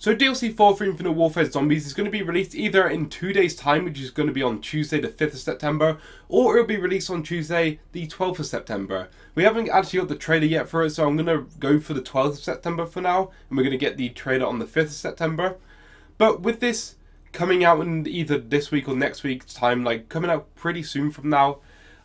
So DLC 4 for Infinite Warfare Zombies is going to be released either in 2 days time, which is going to be on Tuesday the 5th of September, or it'll be released on Tuesday the 12th of September. We haven't actually got the trailer yet for it, so I'm going to go for the 12th of September for now, and we're going to get the trailer on the 5th of September. But with this coming out in either this week or next week's time, like coming out pretty soon from now,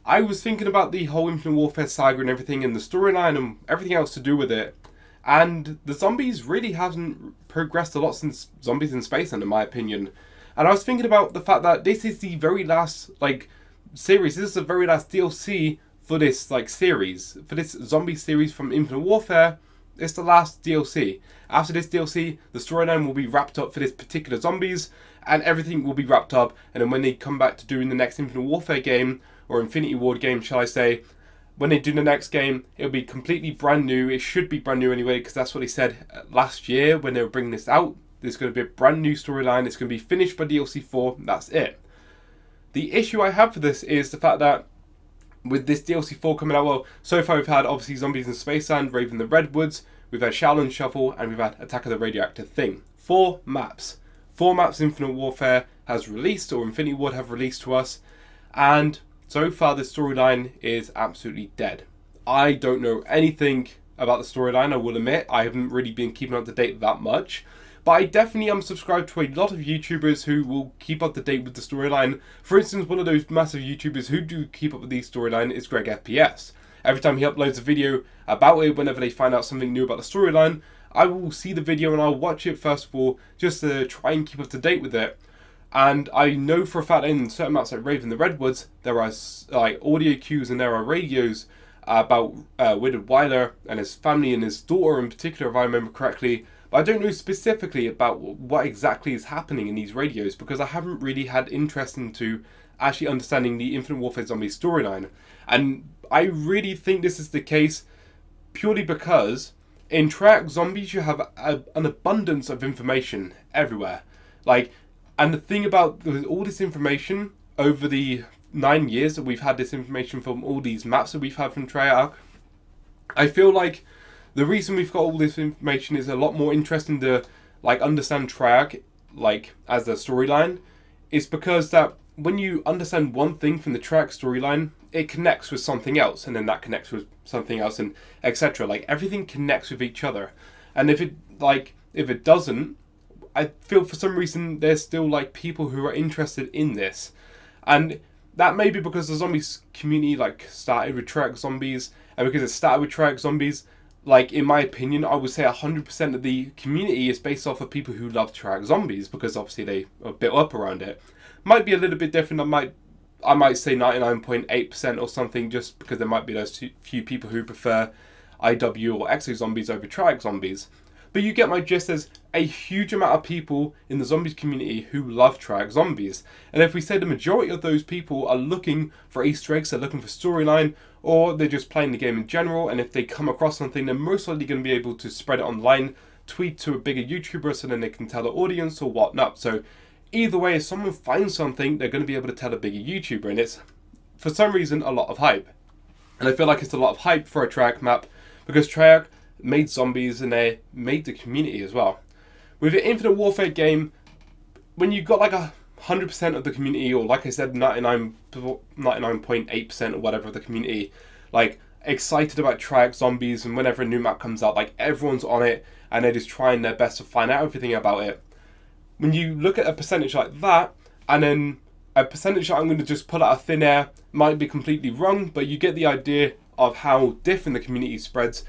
I was thinking about the whole Infinite Warfare saga and everything, and the storyline and everything else to do with it. And the zombies really haven't progressed a lot since Zombies in Spaceland, in my opinion. And I was thinking about the fact that this is the very last, series. This is the very last DLC for this, series. For this zombie series from Infinite Warfare, it's the last DLC. After this DLC, the storyline will be wrapped up for this particular zombies, and everything will be wrapped up. And then when they come back to doing the next Infinite Warfare game, or Infinity Ward game, shall I say, when they do the next game, it'll be completely brand new. It should be brand new anyway, because that's what they said last year when they were bringing this out. There's going to be a brand new storyline. It's going to be finished by DLC 4. That's it. The issue I have for this is the fact that with this DLC 4 coming out, well, so far we've had obviously Zombies in Spaceland, Rave in the Redwoods, we've had Shaolin Shuffle, and we've had Attack of the Radioactive thing. 4 maps. 4 maps Infinite Warfare has released, or Infinity Ward have released to us, and so far, the storyline is absolutely dead. I don't know anything about the storyline, I will admit. I haven't really been keeping up to date that much. But I definitely am subscribed to a lot of YouTubers who will keep up to date with the storyline. For instance, one of those massive YouTubers who do keep up with the storyline is Greg FPS. Every time he uploads a video about it, whenever they find out something new about the storyline, I will see the video and I'll watch it first of all, just to try and keep up to date with it. And I know for a fact that in certain maps like Rave in the Redwoods, there are audio cues and there are radios about Willard Wyler and his family and his daughter in particular, if I remember correctly. But I don't know specifically about what exactly is happening in these radios, because I haven't really had interest into actually understanding the Infinite Warfare Zombie storyline. And I really think this is the case purely because in Treyarch Zombies you have an abundance of information everywhere. And the thing about all this information over the 9 years that we've had this information from all these maps that we've had from Treyarch, I feel like the reason we've got all this information is a lot more interesting to understand Treyarch as a storyline, is because that when you understand one thing from the Treyarch storyline, it connects with something else, and then that connects with something else, and etc. Everything connects with each other, and if it doesn't, I feel for some reason there's still people who are interested in this. And that may be because the zombies community started with Treyarch Zombies, and because it started with Treyarch Zombies, in my opinion, I would say 100% of the community is based off of people who love Treyarch Zombies, because obviously they are built up around it. Might be a little bit different. I might say 99.8% or something, just because there might be those few people who prefer IW or Exo Zombies over Treyarch Zombies. But you get my gist. There's a huge amount of people in the zombies community who love Treyarch Zombies. And if we say the majority of those people are looking for Easter eggs, they're looking for storyline, or they're just playing the game in general, and if they come across something, they're most likely going to be able to spread it online, tweet to a bigger YouTuber so then they can tell the audience or whatnot. So either way, if someone finds something, they're going to be able to tell a bigger YouTuber, and it's, for some reason, a lot of hype. And I feel like it's a lot of hype for a Treyarch map, because Treyarch made zombies and they made the community as well. With an Infinite Warfare game, when you got 100% of the community, or like I said, 99.8% or whatever of the community, excited about Treyarch Zombies, and whenever a new map comes out, everyone's on it and they're just trying their best to find out everything about it. When you look at a percentage like that, and then a percentage that I'm going to just pull out of thin air, might be completely wrong, but you get the idea of how different the community spreads.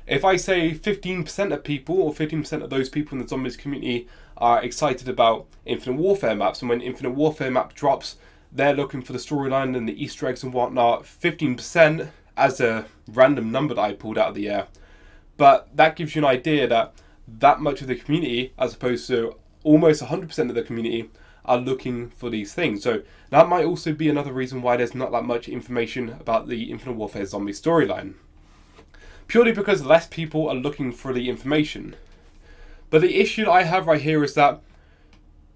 If I say 15% of people, or 15% of those people in the zombies community are excited about Infinite Warfare maps, and when Infinite Warfare map drops, they're looking for the storyline and the Easter eggs and whatnot, 15% as a random number that I pulled out of the air. But that gives you an idea that much of the community, as opposed to almost 100% of the community, are looking for these things. So that might also be another reason why there's not that much information about the Infinite Warfare zombie storyline. Purely because less people are looking for the information. But the issue that I have right here is that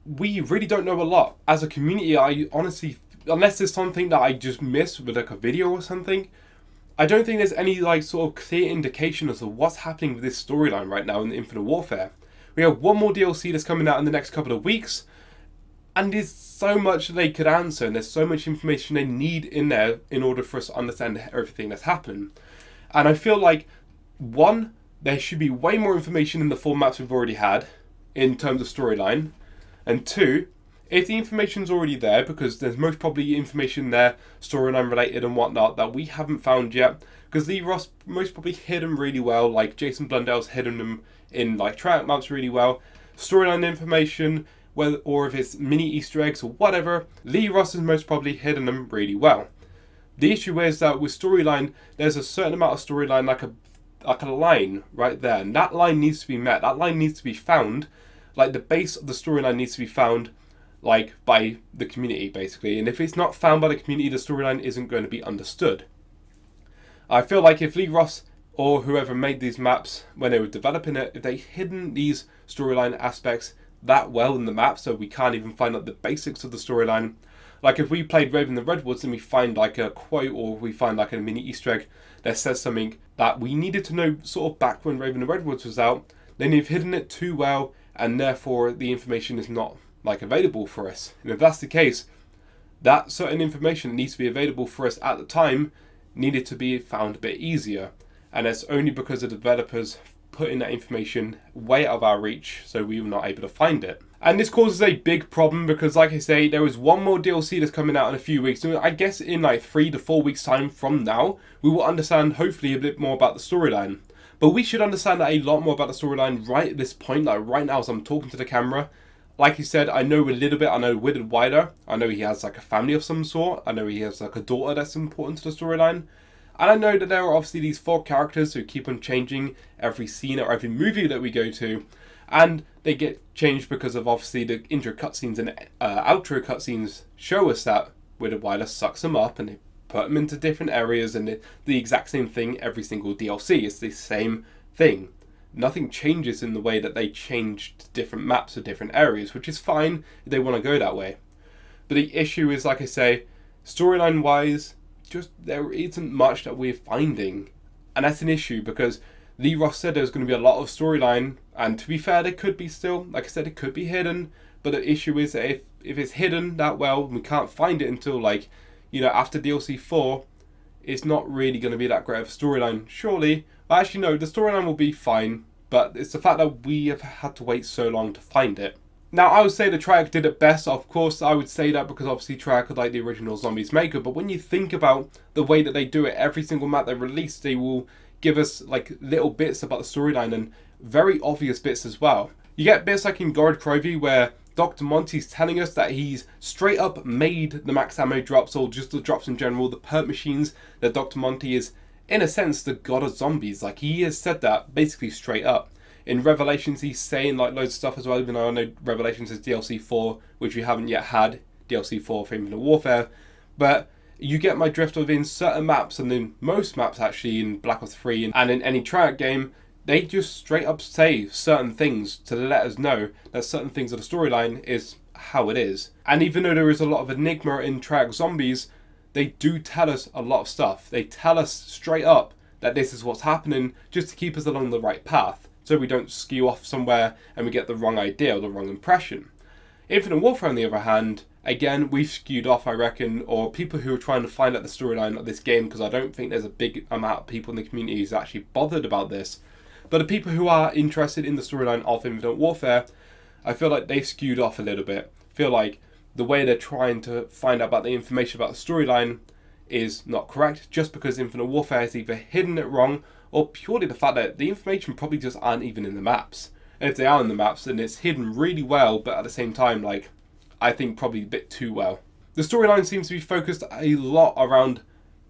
we really don't know a lot. As a community, I honestly, unless there's something that I just missed with a video or something, I don't think there's any sort of clear indication as to what's happening with this storyline right now in Infinite Warfare. We have one more DLC that's coming out in the next couple of weeks. And there's so much they could answer, and there's so much information they need in there in order for us to understand everything that's happening. And I feel like, one, there should be way more information in the 4 maps we've already had in terms of storyline. And two, if the information's already there, because there's most probably information there, storyline related and whatnot, that we haven't found yet, because Lee Ross most probably hid them really well, like Jason Blundell's hidden them in like tryout maps really well. Storyline information, whether, or if it's mini Easter eggs or whatever, Lee Ross has most probably hidden them really well. The issue is that with storyline, there's a certain amount of storyline, like a line right there, and that line needs to be met. That line needs to be found, like the base of the storyline needs to be found, like by the community basically. And if it's not found by the community, the storyline isn't going to be understood. I feel like if Lee Ross or whoever made these maps when they were developing it, if they hidden these storyline aspects that well in the map, so we can't even find out the basics of the storyline. Like if we played Rave in the Redwoods and we find like a quote, or we find like a mini Easter egg that says something that we needed to know sort of back when Rave in the Redwoods was out, then you've hidden it too well, and therefore the information is not like available for us. And if that's the case, that certain information that needs to be available for us at the time needed to be found a bit easier. And it's only because the developers putting that information way out of our reach, so we were not able to find it. And this causes a big problem because, like I say, there is one more DLC that's coming out in a few weeks. So I guess in like 3 to 4 weeks time from now, we will understand hopefully a bit more about the storyline. But we should understand a lot more about the storyline right at this point, like right now as I'm talking to the camera. Like you said, I know a little bit. I know Withered Wilder. I know he has like a family of some sort. I know he has like a daughter that's important to the storyline. And I know that there are obviously these 4 characters who keep on changing every scene or every movie that we go to. And they get changed because of obviously the intro cutscenes and outro cutscenes show us that Withered Wilder sucks them up and they put them into different areas, and the exact same thing every single DLC. It's the same thing. Nothing changes in the way that they changed different maps to different areas, which is fine if they want to go that way. But the issue is, like I say, storyline wise, just there isn't much that we're finding. And that's an issue because Lee Ross said there's going to be a lot of storyline, and to be fair, there could be still, like I said, it could be hidden, but the issue is that if it's hidden that well, we can't find it until like, you know, after DLC 4, it's not really going to be that great of a storyline, surely. But actually no, the storyline will be fine, but it's the fact that we have had to wait so long to find it. Now, I would say the Triarch did it best. Of course, I would say that because obviously Triarch are like the original Zombies maker, but when you think about the way that they do it, every single map they release, they will give us like little bits about the storyline and very obvious bits as well. You get bits like in Gorod Krovi where Dr. Monty's telling us that he's straight up made the max ammo drops, or just the drops in general, the perk machines, that Dr. Monty is, in a sense, the god of zombies. Like, he has said that basically straight up. In Revelations, he's saying like loads of stuff as well, even though I know Revelations is DLC 4, which we haven't yet had, DLC 4 for Infinite Warfare. But you get my drift of in certain maps, and in most maps actually, in Black Ops 3 and in any Triarch game, they just straight up say certain things to let us know that certain things of the storyline is how it is. And even though there is a lot of enigma in Triarch Zombies, they do tell us a lot of stuff. They tell us straight up that this is what's happening, just to keep us along the right path, so we don't skew off somewhere and we get the wrong idea or the wrong impression. Infinite Warfare, on the other hand, again, we've skewed off, I reckon, or people who are trying to find out the storyline of this game, because I don't think there's a big amount of people in the community who's actually bothered about this. But the people who are interested in the storyline of Infinite Warfare, I feel like they've skewed off a little bit. I feel like the way they're trying to find out about the information about the storyline is not correct, just because Infinite Warfare has either hidden it wrong, or purely the fact that the information probably just aren't even in the maps. And if they are in the maps, then it's hidden really well, but at the same time, like, I think probably a bit too well. The storyline seems to be focused a lot around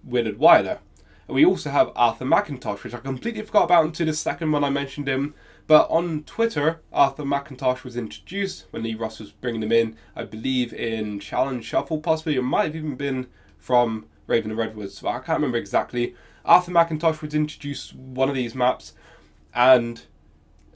Withered Wilder. And we also have Arthur McIntosh, which I completely forgot about until the second one I mentioned him. But on Twitter, Arthur McIntosh was introduced when Lee Ross was bringing him in, I believe in Shaolin Shuffle possibly, or might have even been from Rave in the Redwoods, but I can't remember exactly. Arthur McIntosh was introduced one of these maps, and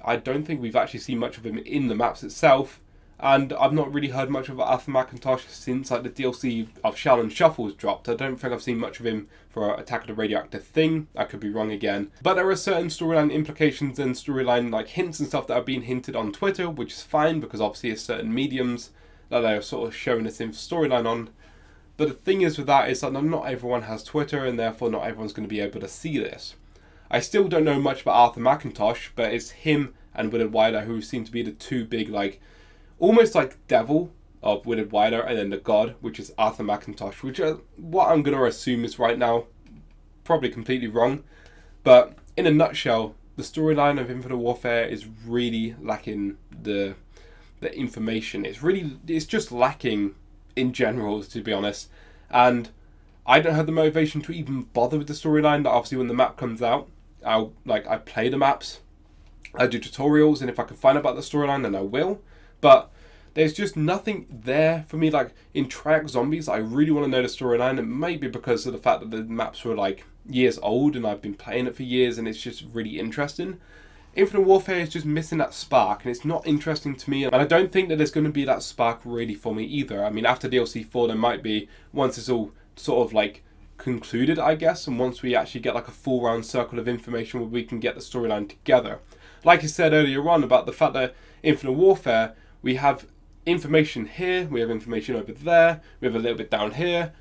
I don't think we've actually seen much of him in the maps itself. and I've not really heard much of Arthur McIntosh since like the DLC of Shaolin Shuffle was dropped. I don't think I've seen much of him for Attack of the Radioactive thing. I could be wrong again. But there are certain storyline implications and storyline like hints and stuff that are being hinted on Twitter, which is fine because obviously it's certain mediums that they're sort of showing us in storyline on. But the thing is with that is that not everyone has Twitter, and therefore not everyone's going to be able to see this. I still don't know much about Arthur McIntosh, but it's him and Willard Wyler who seem to be the two big like almost like devil of Willard Wyler, and then the god, which is Arthur McIntosh, which is what I'm going to assume is right now. Probably completely wrong. But in a nutshell, the storyline of Infinite Warfare is really lacking the information. It's just lacking in general, to be honest. And I don't have the motivation to even bother with the storyline. That obviously when the map comes out, I play the maps, I do tutorials, and if I can find out about the storyline, then I will. But there's just nothing there for me. Like in Track Zombies, I really want to know the storyline. It may be because of the fact that the maps were like years old and I've been playing it for years and it's just really interesting. Infinite Warfare is just missing that spark and it's not interesting to me, and I don't think that there's going to be that spark really for me either. I mean, after DLC 4 there might be, once it's all sort of like concluded, I guess, and once we actually get like a full round circle of information where we can get the storyline together. Like I said earlier on about the fact that Infinite Warfare, we have information here, we have information over there, we have a little bit down here,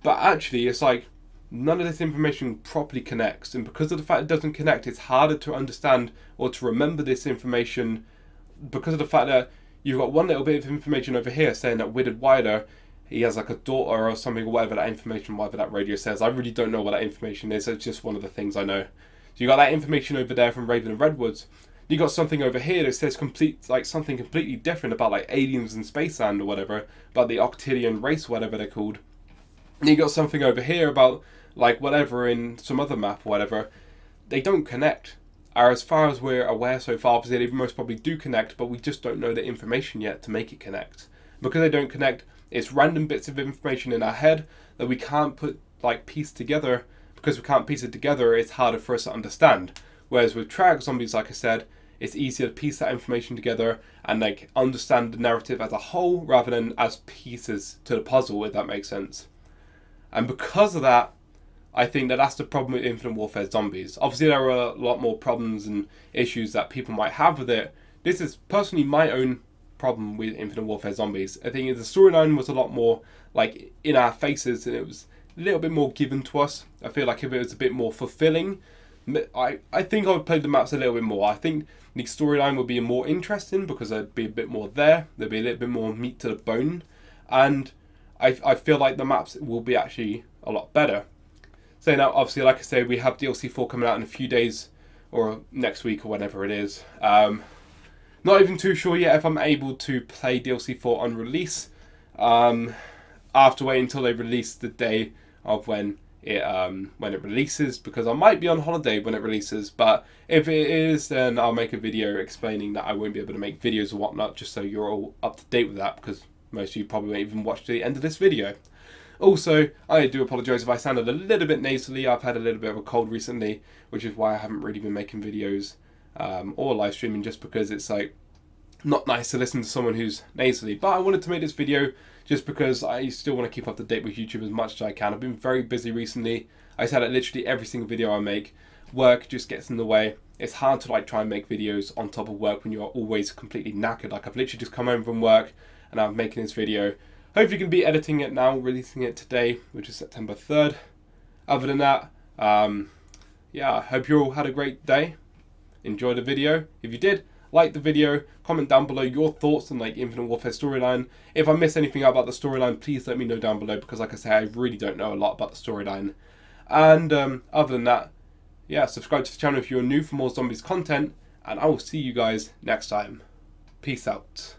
but actually it's like none of this information properly connects, and because of the fact it doesn't connect, it's harder to understand or to remember this information because of the fact that you've got one little bit of information over here saying that Willard Wyler, he has like a daughter or something, or whatever that information, whatever that radio says. I really don't know what that information is, it's just one of the things I know. So you got that information over there from Rave and Redwoods. You got something over here that says something completely different about like aliens in Spaceland or whatever, about the Octilian race, whatever they're called. And you got something over here about like whatever in some other map or whatever. They don't connect. Or as far as we're aware so far, obviously they most probably do connect, but we just don't know the information yet to make it connect. Because they don't connect, it's random bits of information in our head that we can't put like piece together. Because we can't piece it together, it's harder for us to understand. Whereas with Track Zombies, like I said, it's easier to piece that information together and like understand the narrative as a whole rather than as pieces to the puzzle, if that makes sense. And because of that, I think that that's the problem with Infinite Warfare Zombies. Obviously there are a lot more problems and issues that people might have with it. This is personally my own problem with Infinite Warfare Zombies. I think the storyline was a lot more like in our faces and it was a little bit more given to us. I feel like if it was a bit more fulfilling, I think I would play the maps a little bit more. I think the storyline would be more interesting because there'd be a bit more there. There'd be a little bit more meat to the bone. And I feel like the maps will be actually a lot better. So now, obviously, like I said, we have DLC 4 coming out in a few days or next week or whenever it is. Not even too sure yet if I'm able to play DLC 4 on release. I have to wait until they release the day of when it releases, because I might be on holiday when it releases. But if it is, then I'll make a video explaining that I won't be able to make videos or whatnot, just so you're all up to date with that, because most of you probably won't even watch to the end of this video. Also, I do apologise if I sounded a little bit nasally. I've had a little bit of a cold recently, which is why I haven't really been making videos or live streaming, just because it's like not nice to listen to someone who's nasally. But I wanted to make this video just because I still want to keep up to date with YouTube as much as I can. I've been very busy recently. I said that literally every single video I make, work just gets in the way. It's hard to like try and make videos on top of work when you're always completely knackered. Like I've literally just come home from work and I'm making this video. Hopefully you can be editing it now, releasing it today, which is September 3rd. Other than that, yeah, I hope you all had a great day. Enjoy the video. If you did, like the video, comment down below your thoughts on like Infinite Warfare storyline. If I miss anything out about the storyline, please let me know down below, because like I say, I really don't know a lot about the storyline. And other than that, yeah, subscribe to the channel if you're new for more zombies content, and I will see you guys next time. Peace out.